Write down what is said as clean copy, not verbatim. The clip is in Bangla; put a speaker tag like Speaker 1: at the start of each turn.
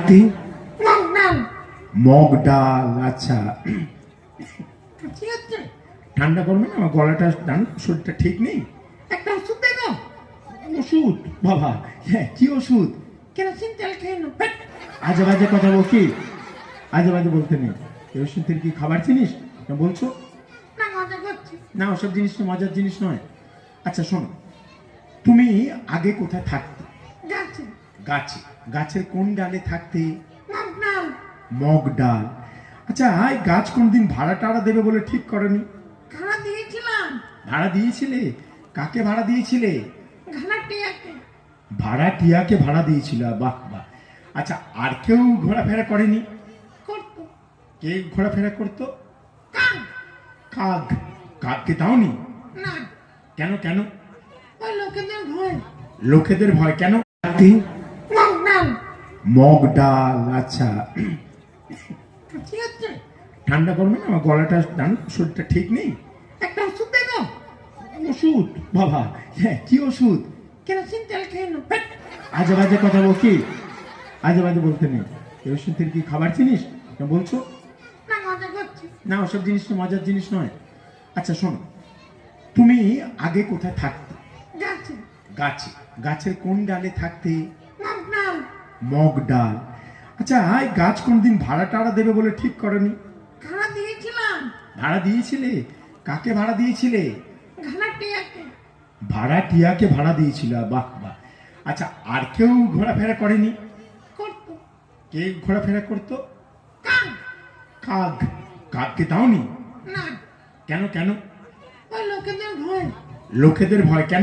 Speaker 1: কি?
Speaker 2: মগ ডাল।
Speaker 1: মগ ডাল, আচ্ছা।
Speaker 2: ঠিক আছে,
Speaker 1: ঠান্ডা করবে না, আমার গলাটা শরীরটা ঠিক নেই।
Speaker 2: একটা ওষুধ দে দাও।
Speaker 1: ওষুধ? বাবা, হ্যাঁ, কি ওষুধ?
Speaker 2: কেরোসিন তেল খেয়ে নাও।
Speaker 1: আজে বাজে কথা বলছি, আজে বাজে বলতে নেই। কেরোসিন তেল কি খাবার জিনিস না বলছো?
Speaker 2: না, মজা করছি।
Speaker 1: না, ওসব জিনিস তো মজার জিনিস নয়। আচ্ছা শোনো, তুমি আগে কোথায় থাকতে?
Speaker 2: গাছে।
Speaker 1: গাছে। গাছের কোন ডালে থাকতে?
Speaker 2: মগ ডাল।
Speaker 1: মগ ডাল। আচ্ছা, এই গাছ কোনদিন ভাড়া টাড়া দেবে বলে ঠিক করেনি?
Speaker 2: ঘাড়া দিয়েছিলাম।
Speaker 1: ভাড়া দিয়েছিলে? কাকে ভাড়া দিয়েছিলে?
Speaker 2: ঘাড়া টিয়াকে।
Speaker 1: ভাড়া টিয়াকে ভাড়া দিয়েছিল, বাহ বাহ। আচ্ছা, আর কেউ ঘোরাফেরা করেনি?
Speaker 2: করতো।
Speaker 1: কে ঘোরাফেরা করতো?
Speaker 2: কাক।
Speaker 1: কাক। কাককে দাওনি?
Speaker 2: না,
Speaker 1: কেন কেন?
Speaker 2: ওই লোকেদের ভয়।
Speaker 1: লোকেদের ভয় কেন? কি?
Speaker 2: মগ ডাল।
Speaker 1: মগ ডাল, আচ্ছা।
Speaker 2: ঠিক আছে,
Speaker 1: ঠান্ডা করবে না, আমার গলাটা শরীরটা ঠিক নেই।
Speaker 2: একটা ওষুধ দে দাও।
Speaker 1: ওষুধ? বাবা, হ্যাঁ, কি ওষুধ?
Speaker 2: কেরোসিন তেল খেয়ে নাও।
Speaker 1: আজে বাজে কথা বলছি, আজে বাজে বলতে নেই। কেরোসিন তেল কি খাবার জিনিস না বলছো?
Speaker 2: না, মজা করছি।
Speaker 1: না, ওসব জিনিস তো মজার জিনিস নয়। আচ্ছা শোনো, তুমি আগে কোথায় থাকতে?
Speaker 2: গাছে।
Speaker 1: গাছে। গাছের কোন ডালে থাকতে?
Speaker 2: মগ ডাল।
Speaker 1: মগ ডাল। আচ্ছা, এই গাছ কোনদিন ভাড়া টাড়া দেবে বলে ঠিক করেনি?
Speaker 2: ঘাড়া দিয়েছিলাম।
Speaker 1: ভাড়া দিয়েছিলে? কাকে ভাড়া দিয়েছিলে?
Speaker 2: ঘাড়া টিয়াকে।
Speaker 1: ভাড়া টিয়াকে ভাড়া দিয়েছিল, বাহ বাহ। আচ্ছা, আর কেউ ঘোরাফেরা করেনি?
Speaker 2: করতো।
Speaker 1: কে ঘোরাফেরা করতো?
Speaker 2: কাক।
Speaker 1: কাক। কাককে দাওনি?
Speaker 2: না,
Speaker 1: কেন কেন?
Speaker 2: ওই লোকেদের ভয়।
Speaker 1: লোকেদের ভয় কেন?